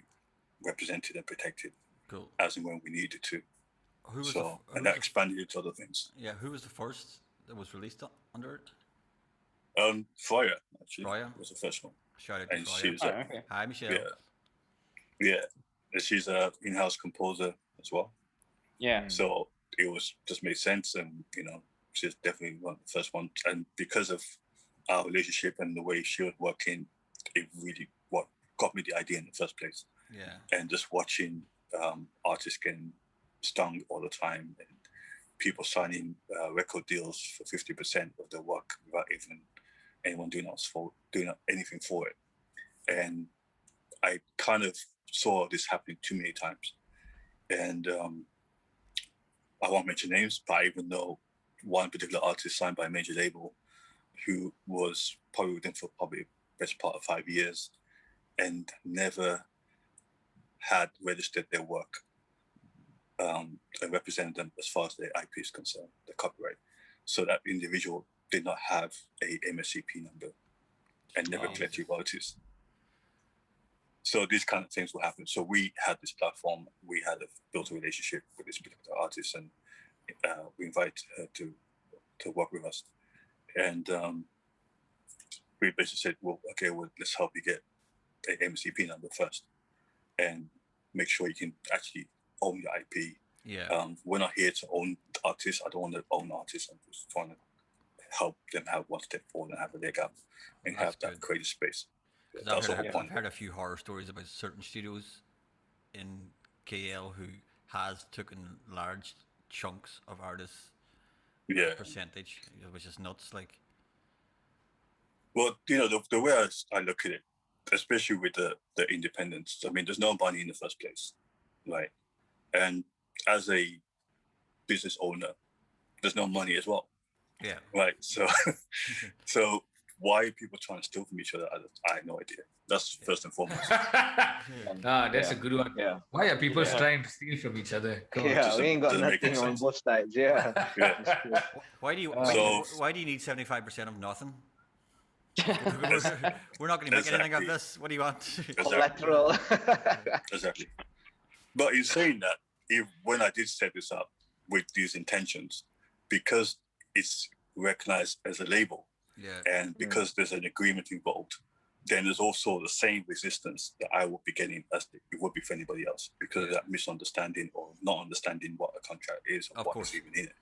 represented and protected Cool. as and when we needed to. Who was And that expanded into other things. Yeah. Who was the first that was released under it? Freya, actually, Freya? was the first one. Shout out to And Freya. she was Oh, okay. Hi, Michelle. yeah. Yeah, and she's a in-house composer as well. Yeah. So it was just made sense, and she's definitely one of the first one. And because of our relationship and the way she was working, it really what got me the idea in the first place. Yeah. And just watching artists getting stung all the time, and people signing record deals for 50% of their work without even anyone doing anything for it. And I kind of saw this happening too many times. And I won't mention names, but I even know one particular artist signed by a major label who was probably with them for probably best part of 5 years and never had registered their work and represented them as far as their IP is concerned, the copyright. So that individual did not have a MSCP number and never collected royalties. So these kind of things will happen. So we had this platform, we had built a relationship with this particular artist, and we invited her to work with us. And we basically said, well, okay, well, let's help you get a MCP number first and make sure you can actually own your IP. Yeah. We're not here to own artists. I don't want to own artists. I'm just trying to help them have one step forward and have a leg up and That's have that good. creative space. I've That's the whole heard, point. I've heard a few horror stories about certain studios in KL who has taken large chunks of artists' Yeah. percentage, which is nuts. Like, well, the way I look at it, especially with the independents, I mean, there's no money in the first place, right? And as a business owner, there's no money as well, yeah, right? So, so why are people trying to steal from each other? I have no idea. That's first and foremost. That's a good one. Yeah. Why are people Yeah. trying to steal from each other? Come on. Yeah, we ain't got doesn't make any nothing on sense. both sides. Yeah. Yeah. That's true. why do you So- why do you need 75% of nothing? We're not going to make anything of Exactly. this. What do you want? Collateral. Exactly. But in saying that, when I did set this up with these intentions, because it's recognized as a label, Yeah, and because there's an agreement involved, then there's also the same resistance that I would be getting as it would be for anybody else, because of that misunderstanding or not understanding what a contract is or Of what course. is even in it.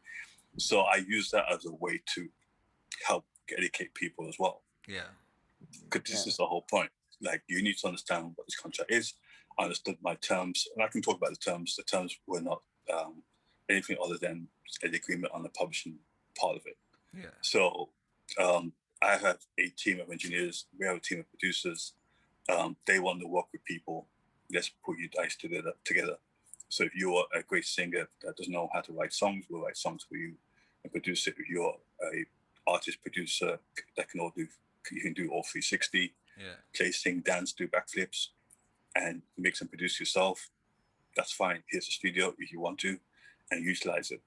So I use that as a way to help educate people as well. yeah, Because this is the whole point. Like, you need to understand what this contract is. I understood my terms, and I can talk about the terms. The terms were not anything other than an agreement on the publishing part of it. yeah, So I have a team of engineers. We have a team of producers. They want to work with people. Let's put you guys together. So if you're a great singer that doesn't know how to write songs, we'll write songs for you and produce it. If you're a artist producer that you can do all 360, yeah, play, sing, dance, do backflips, and mix and produce yourself. That's fine. Here's a studio if you want to, and utilize it.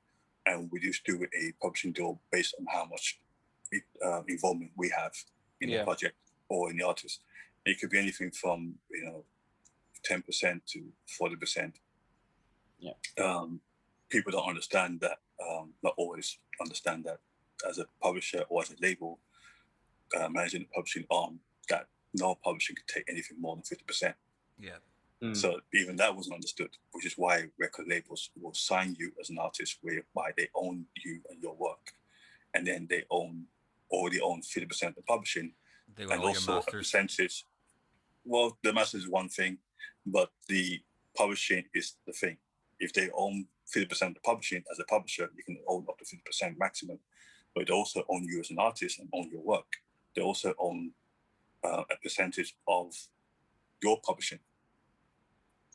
And we just do a publishing deal based on how much involvement we have in the project or in the artist. It could be anything from 10% to 40%. Yeah. People don't understand that. Not always understand that as a publisher or as a label managing the publishing arm, that no publisher can take anything more than 50%. yeah, So even that wasn't understood, which is why record labels will sign you as an artist whereby they own you and your work, and then they already own 50% of the publishing, they want and all your also a masters. percentage. Well, the masters is one thing, but the publishing is the thing. If they own 50% of the publishing as a publisher, you can own up to 50% maximum, but they also own you as an artist and own your work. They also own a percentage of your publishing,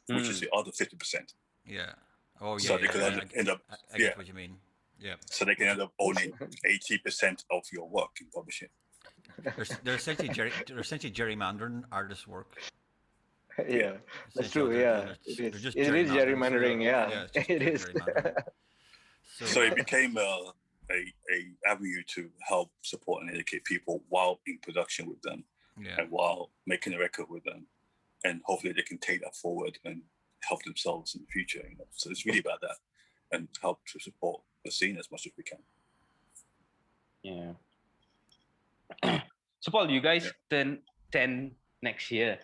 which is the other 50%. Yeah. Oh yeah. So they yeah, could yeah. end up, I get what you mean. Yeah. so they can end up owning 80% of your work in publishing. They're essentially gerrymandering artists' work. Yeah, that's true. Essentially, Yeah, they're it is. just It is gerrymandering. Yeah, Yeah, it's just it is. gerrymandering. So it became a avenue to help support and educate people while in production with them, Yeah. and while making a record with them, and hopefully they can take that forward and help themselves in the future. So it's really about that, and help to support the scene as much as we can. Yeah. So Paul, you guys turn 10 next year.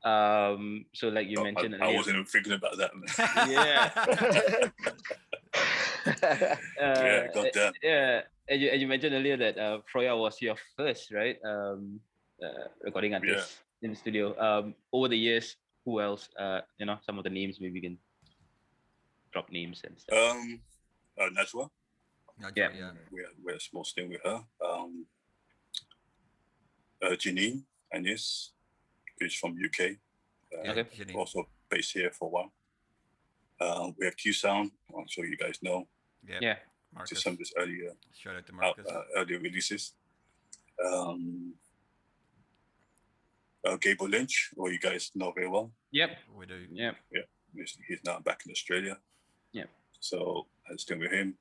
So like you mentioned I earlier. wasn't even thinking about that, man. Yeah. Yeah, goddamn. Yeah. And you mentioned earlier that Froya was your first, right? Recording artist in the studio. Over the years, who else? Some of the names, maybe we can drop names and stuff. Najwa. Yeah. We had a small stint with her. Janine Anis, who's from UK. Okay. Also based here for a while. We have Q Sound. I'm sure you guys know. Yeah. Marcus. To some of this earlier, Shout out to Marcus. earlier releases. Gable Lynch, who you guys know very well. Yep. We do. Yep. Yeah. He's now back in Australia. Yep. So I was staying with him.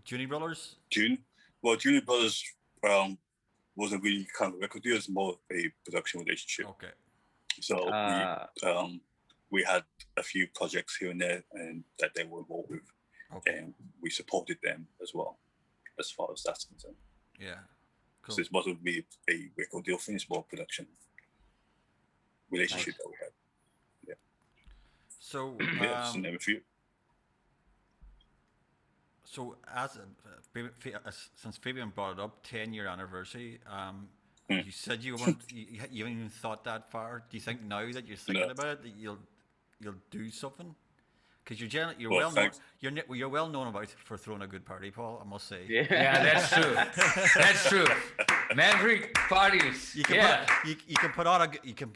Junie Brothers? June. Well, Junie Brothers wasn't really kind of a record deal, it was more a production relationship. Okay. So we had a few projects here and there and that they were involved with. Okay. And we supported them as well, as far as that's concerned. Yeah. Cool. So it wasn't really a record deal thing, it's more production relationship that we had. Yeah. So just to name a few. So since Fabian brought it up, 10-year anniversary, you said you weren't, you haven't even thought that far. Do you think now that you're thinking about it that you'll do something? Because you're well known about for throwing a good party, Paul. I must say. Yeah, that's true. That's true. Maveriq parties. You can put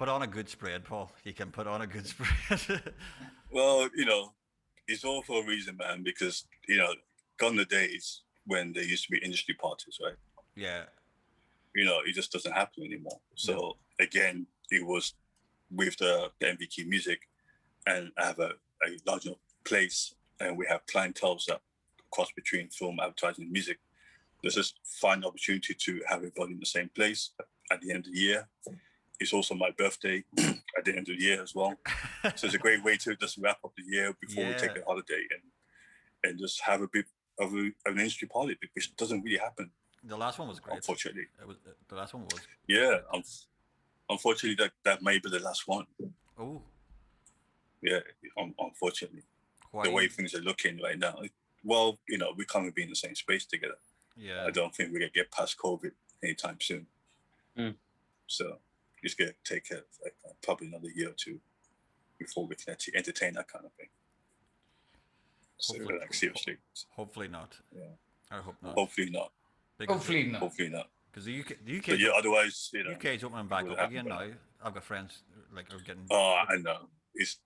on a good spread, Paul. You can put on a good spread. Well, it's all for a reason, man. Because gone the days when there used to be industry parties, right? Yeah. It just doesn't happen anymore. So again, it was with the MVQ music, and I have a large enough place, and we have clientele that cross between film, advertising, and music. Let's just find an opportunity to have everybody in the same place at the end of the year. It's also my birthday at the end of the year as well. So it's a great way to just wrap up the year before we take a holiday and just have a bit of an industry party, which doesn't really happen. The last one was great. Unfortunately. The last one was. Yeah. Unfortunately, that may be the last one. Oh. Yeah, unfortunately. Why? The way things are looking right now. Well, we can't be in the same space together. Yeah. I don't think we're going to get past COVID anytime soon. So it's going to take probably another year or two before we can actually entertain that kind of thing. Hopefully, seriously. Hopefully not. Yeah. I hope not. Hopefully not. Hopefully not. Hopefully not. Because the UK. But otherwise, UK is opening back up again now. I've got friends are getting. Oh, I know. It's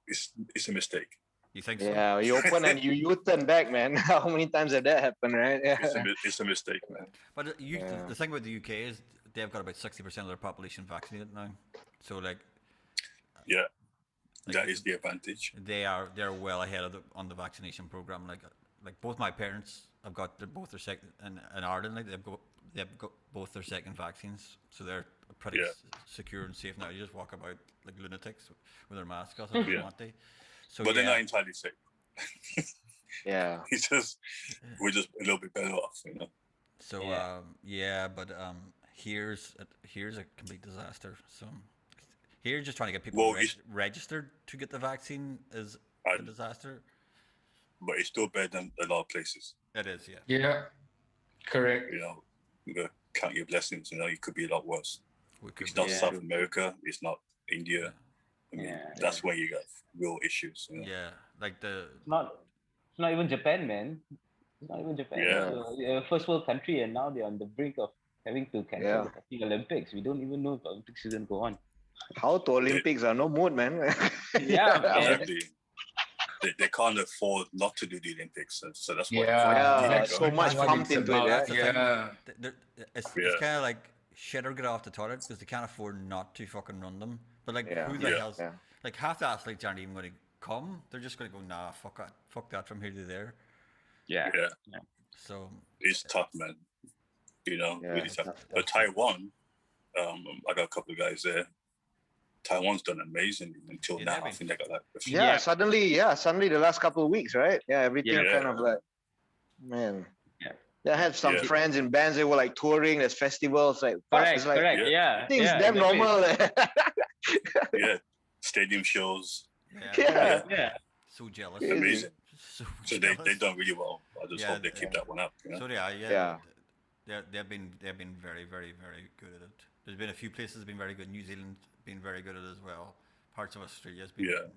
a mistake. You think so? Yeah, you open and you turn back, man. How many times did that happen, right? Yeah. It's a mistake, man. But the thing with the UK is they've got about 60% of their population vaccinated now. So yeah, that is the advantage. They're well ahead on the vaccination program. Like both my parents have got both their second in Ireland. They've got both their second vaccines, so they're pretty secure and safe now. You just walk about like lunatics with their masks off if you want to. So, but they're not entirely safe. Yeah. We're just a little bit better off, So but here's a complete disaster. So here, just trying to get people registered to get the vaccine is a disaster. But it's still better than a lot of places. It is, yeah. Yeah, correct. You gotta count your blessings. It could be a lot worse. It's not Yeah. South America. It's not India. I mean, that's where you got real issues. Yeah, like It's not even Japan, man. It's not even Japan. Yeah. So, first world country, and now they're on the brink of having to cancel the fucking Olympics. We don't even know if the Olympics shouldn't go on. How to Olympics are no mood, man. Yeah, man. Exactly. They can't afford not to do the Olympics, so that's why. That's so much pumped into it. Yeah. It's kind of like shit or get off the toilet because they can't afford not to fucking run them. But who the hell's like half the athletes aren't even going to come. They're just going to go, nah, fuck that from here to there. Yeah. So it's tough, man. Really tough. Tough. But Taiwan, I got a couple of guys there. Taiwan's done amazing until now. I think they got Suddenly the last couple of weeks, right? Yeah, everything kind of like, man. I had some Yeah. friends in bands. They were like touring. There's festivals. Like fuck, Correct, it's like correct. Yeah. Yeah, things yeah, damn exactly. normal. Yeah. Stadium shows. Yeah. Yeah, So jealous. Crazy. Amazing. So So jealous. they've done really well. I just Yeah, hope they keep that one up. You know? So Yeah. they've been very good at it. There's been a few places that have been very good. New Zealand been very good at it as well. Parts of Australia has been Yeah.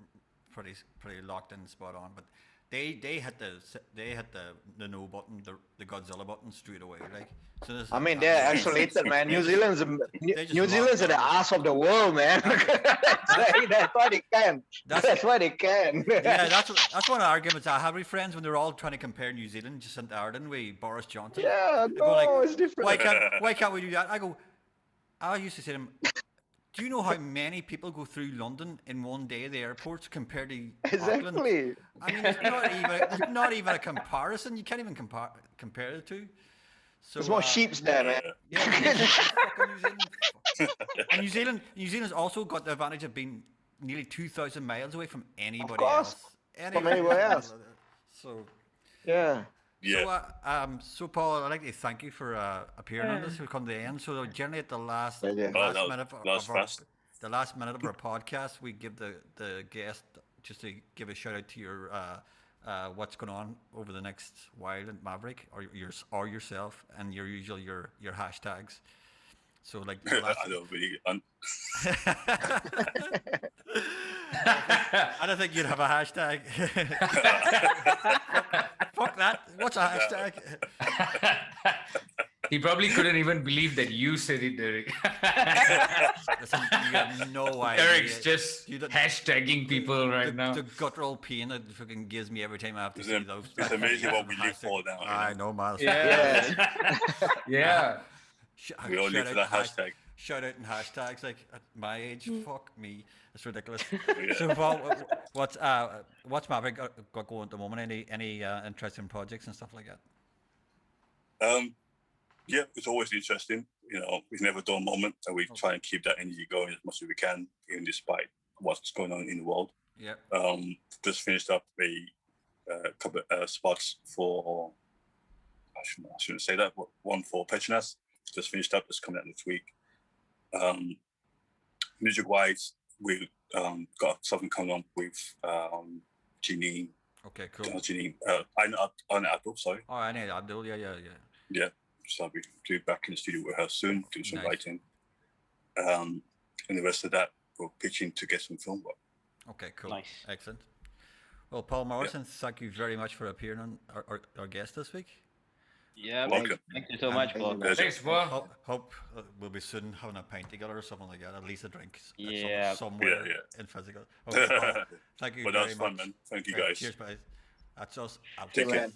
pretty locked in, spot on. But they hit the no button, the Godzilla button straight away. Like so. I mean, they're isolated, man. New Zealand's New Zealand's at the ass of the world, man. That's why they can. That's why they can. Yeah, that's one of the arguments I had with friends when they're all trying to compare New Zealand to St. Arden with Boris Johnson. Yeah, They go like, no, it's different. why can't we do that? I used to say to them, do you know how many people go through London in one day at the airports compared to Auckland? Exactly. I mean, there's not even a comparison. You can't even compare the two. So, There's more sheeps there, man. Yeah, fucking New Zealand. And New Zealand's also got the advantage of being nearly 2,000 miles away from anybody course, else. from anywhere else. So, Yeah. Yeah. so Paul, I'd like to thank you for appearing on this. We've come to the end. So generally at the last Yeah. the last minute of our podcast, we give the guest just to give a shout out to your what's going on over the next while in Maveriq or yourself and your hashtags. So like the last, I don't really. I don't think you'd have a hashtag. Fuck that. What's a hashtag? He probably couldn't even believe that you said it, Derek. Listen, you have no idea. Derek's just You don't- hashtagging people right now. The guttural pain that fucking gives me every time I have to see those. It's amazing what we live for now. I know, man. Yeah. Yeah. We all live for the hashtag. Shout out in hashtags like at my age, fuck me, it's ridiculous. Yeah. So, Paul, what's Maveriq got going at the moment? Any interesting projects and stuff like that? Yeah, it's always interesting. You know, we've never done a moment, and we try and keep that energy going as much as we can, even despite what's going on in the world. Yeah. Just finished up a couple of spots for. I shouldn't say that, but one for Petronas. Just finished up. It's coming out next week. Music-wise, we got something coming on with Janine. Okay, cool. Janine, Anna Abdul, sorry. Oh, I know Abdul. Yeah. So I'll be back in the studio with her soon, doing some Nice. writing. And the rest of that, we're pitching to get some film work. Okay, cool. Nice. Excellent. Well, Paul Morrison, thank you very much for appearing on our guest this week. yeah. Welcome. Thank you so much, Thank Paul. you, Pleasure. Thanks, Paul. Hope we'll be soon having a pint together or something like that. At least a drink. Yeah. Somewhere Yeah. in physical. Okay, Paul, thank you But very that's fun, much. man. Thank you, Right, guys. cheers, guys. That's us. Out. Take care. Man.